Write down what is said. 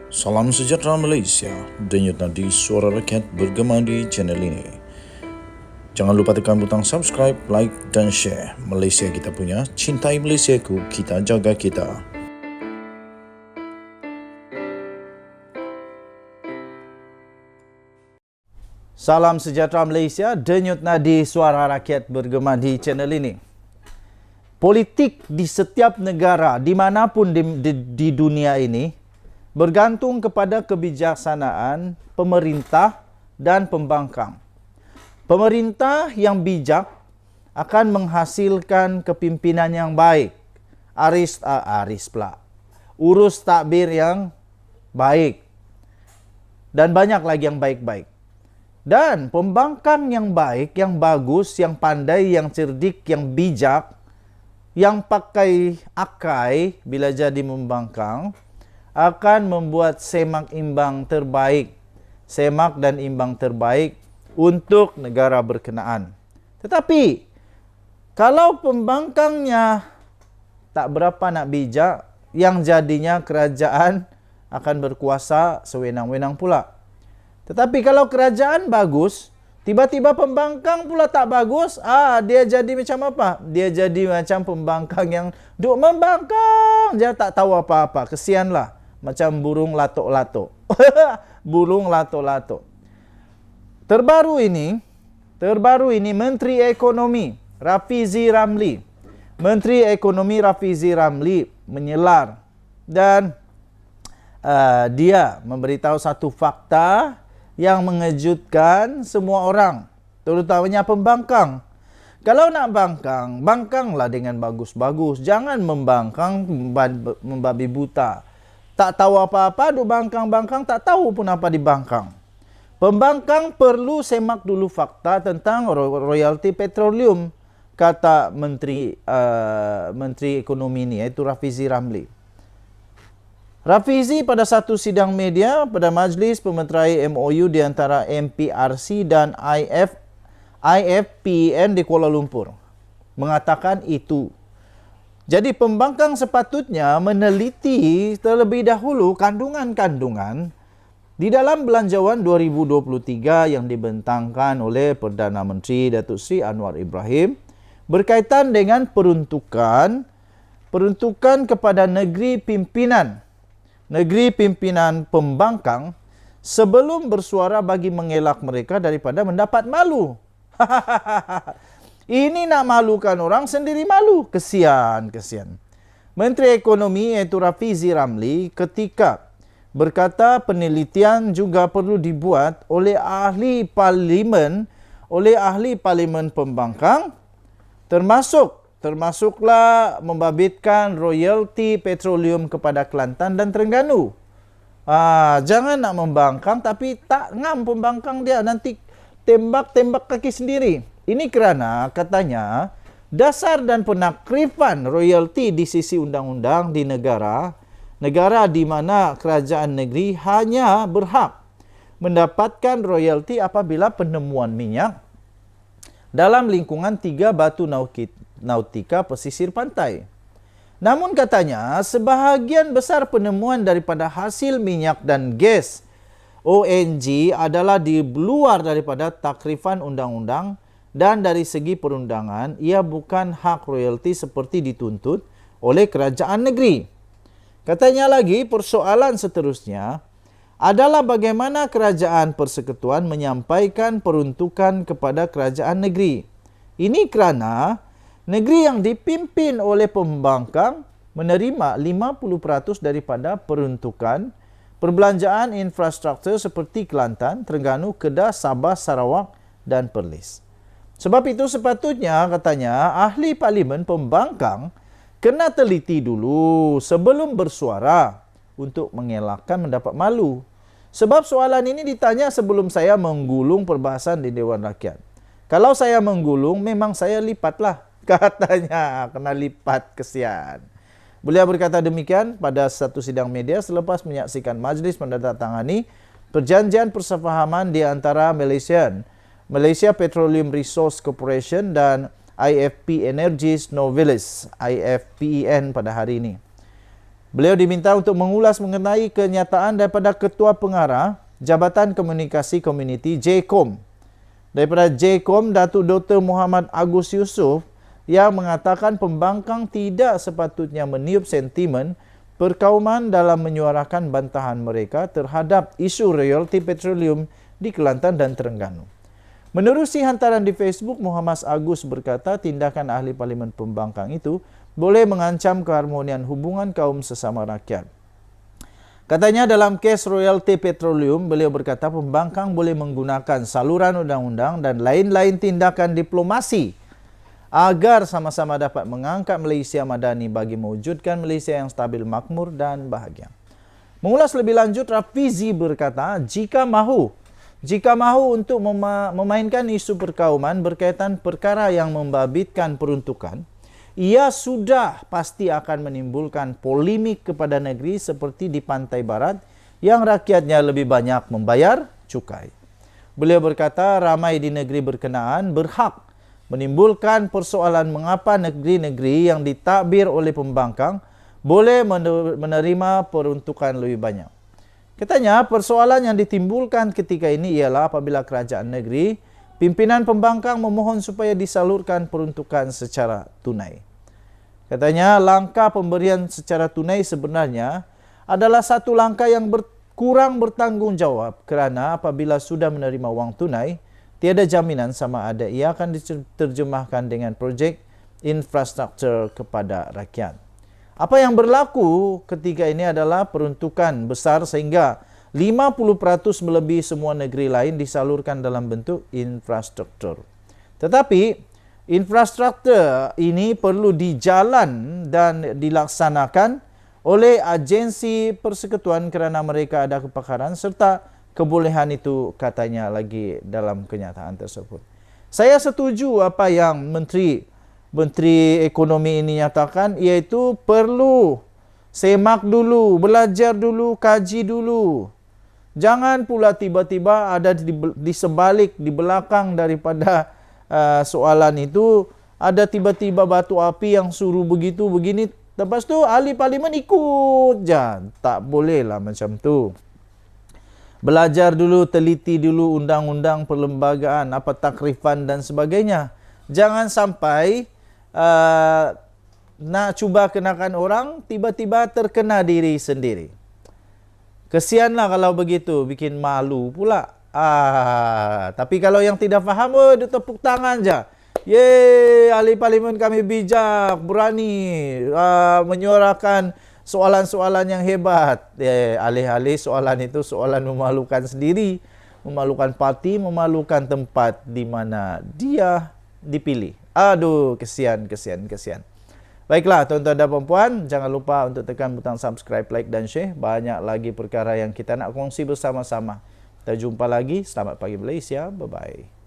Salam sejahtera Malaysia, denyut nadi suara rakyat bergema di channel ini. Jangan lupa tekan butang subscribe, like dan share. Malaysia kita punya, cintai Malaysiaku, kita jaga kita. Salam sejahtera Malaysia, denyut nadi suara rakyat bergema di channel ini. Politik di setiap negara, dimanapun di dunia ini, bergantung kepada kebijaksanaan pemerintah dan pembangkang. Pemerintah yang bijak akan menghasilkan kepimpinan yang baik. Urus takbir yang baik. Dan banyak lagi yang baik-baik. Dan pembangkang yang baik, yang bagus, yang pandai, yang cerdik, yang bijak, yang pakai akai bila jadi membangkang, akan membuat semak imbang terbaik, semak dan imbang terbaik untuk negara berkenaan. Tetapi, kalau pembangkangnya tak berapa nak bijak, yang jadinya kerajaan akan berkuasa sewenang-wenang pula. Tetapi kalau kerajaan bagus, tiba-tiba pembangkang pula tak bagus, dia jadi macam apa? Dia jadi macam pembangkang yang duk membangkang, dia tak tahu apa-apa, kesianlah. Macam burung latok-latok. Burung latok-latok. Terbaru ini Menteri Ekonomi Rafizi Ramli. Menteri Ekonomi Rafizi Ramli menyelar dan dia memberitahu satu fakta yang mengejutkan semua orang, terutamanya pembangkang. Kalau nak bangkang, bangkanglah dengan bagus-bagus. Jangan membangkang membabi buta. Tak tahu apa-apa, duk bangkang-bangkang, tak tahu pun apa dibangkang. Pembangkang perlu semak dulu fakta tentang royalti petroleum, kata Menteri Ekonomi ini, iaitu Rafizi Ramli. Rafizi pada satu sidang media pada Majlis Pemeterai MOU di antara MPRC dan IFPN di Kuala Lumpur mengatakan itu. Jadi pembangkang sepatutnya meneliti terlebih dahulu kandungan-kandungan di dalam Belanjawan 2023 yang dibentangkan oleh Perdana Menteri Datuk Seri Anwar Ibrahim berkaitan dengan peruntukan kepada negeri pimpinan pembangkang sebelum bersuara bagi mengelak mereka daripada mendapat malu. Ini nak malukan orang, sendiri malu. Kesian. Menteri Ekonomi iaitu Rafizi Ramli ketika berkata penelitian juga perlu dibuat oleh ahli parlimen pembangkang, termasuklah membabitkan royalti petroleum kepada Kelantan dan Terengganu. Jangan nak membangkang tapi tak ngam pembangkang dia, nanti tembak kaki sendiri. Ini kerana katanya dasar dan penakrifan royalti di sisi undang-undang di negara di mana kerajaan negeri hanya berhak mendapatkan royalti apabila penemuan minyak dalam lingkungan 3 batu nautika pesisir pantai. Namun katanya sebahagian besar penemuan daripada hasil minyak dan gas ONG adalah di luar daripada takrifan undang-undang dan dari segi perundangan ia bukan hak royalti seperti dituntut oleh kerajaan negeri. Katanya lagi persoalan seterusnya adalah bagaimana kerajaan persekutuan menyampaikan peruntukan kepada kerajaan negeri. Ini kerana negeri yang dipimpin oleh pembangkang menerima 50% daripada peruntukan perbelanjaan infrastruktur seperti Kelantan, Terengganu, Kedah, Sabah, Sarawak dan Perlis. Sebab itu sepatutnya katanya ahli parlimen pembangkang kena teliti dulu sebelum bersuara untuk mengelakkan mendapat malu. Sebab soalan ini ditanya sebelum saya menggulung perbahasan di Dewan Rakyat. Kalau saya menggulung memang saya lipatlah. Katanya kena lipat, kesian. Beliau berkata demikian pada satu sidang media selepas menyaksikan majlis menandatangani perjanjian persefahaman di antara Malaysia Petroleum Resource Corporation dan IFP Energies Novelis, IFPEN pada hari ini. Beliau diminta untuk mengulas mengenai kenyataan daripada Ketua Pengarah Jabatan Komunikasi Komuniti JKOM. Daripada JKOM, Datuk Dr. Muhammad Agus Yusof yang mengatakan pembangkang tidak sepatutnya meniup sentimen perkauman dalam menyuarakan bantahan mereka terhadap isu royalti petroleum di Kelantan dan Terengganu. Menerusi hantaran di Facebook, Muhammad Agus berkata tindakan ahli parlimen pembangkang itu boleh mengancam keharmonian hubungan kaum sesama rakyat. Katanya dalam kes royalti petroleum, beliau berkata pembangkang boleh menggunakan saluran undang-undang dan lain-lain tindakan diplomasi agar sama-sama dapat mengangkat Malaysia Madani bagi mewujudkan Malaysia yang stabil, makmur dan bahagia. Mengulas lebih lanjut, Rafizi berkata, jika mahu untuk memainkan isu perkauman berkaitan perkara yang membabitkan peruntukan, ia sudah pasti akan menimbulkan polemik kepada negeri seperti di Pantai Barat yang rakyatnya lebih banyak membayar cukai. Beliau berkata ramai di negeri berkenaan berhak menimbulkan persoalan mengapa negeri-negeri yang ditadbir oleh pembangkang boleh menerima peruntukan lebih banyak. Katanya persoalan yang ditimbulkan ketika ini ialah apabila kerajaan negeri, pimpinan pembangkang memohon supaya disalurkan peruntukan secara tunai. Katanya langkah pemberian secara tunai sebenarnya adalah satu langkah yang kurang bertanggungjawab kerana apabila sudah menerima wang tunai, tiada jaminan sama ada ia akan diterjemahkan dengan projek infrastruktur kepada rakyat. Apa yang berlaku ketika ini adalah peruntukan besar sehingga 50% melebihi semua negeri lain disalurkan dalam bentuk infrastruktur. Tetapi infrastruktur ini perlu dijalan dan dilaksanakan oleh agensi persekutuan kerana mereka ada kepakaran serta kebolehan itu, katanya lagi dalam kenyataan tersebut. Saya setuju apa yang Menteri Ekonomi ini nyatakan, iaitu perlu semak dulu, belajar dulu, kaji dulu. Jangan pula tiba-tiba ada di sebalik, di belakang daripada soalan itu, ada tiba-tiba batu api yang suruh begitu, begini. Lepas tu ahli parlimen ikut je. Tak boleh lah macam tu. Belajar dulu, teliti dulu undang-undang perlembagaan, apa takrifan dan sebagainya. Jangan sampai nak cuba kenakan orang, tiba-tiba terkena diri sendiri. Kesianlah kalau begitu, bikin malu pula. Tapi kalau yang tidak faham, dia tepuk tangan je. Yeay, ahli parlimen kami bijak, berani menyuarakan soalan-soalan yang hebat. Alih-alih soalan itu soalan memalukan sendiri, memalukan parti, memalukan tempat di mana dia dipilih. Aduh, kesian. Baiklah, tuan-tuan dan puan-puan, jangan lupa untuk tekan butang subscribe, like dan share. Banyak lagi perkara yang kita nak kongsi bersama-sama. Kita jumpa lagi. Selamat pagi Malaysia. Bye-bye.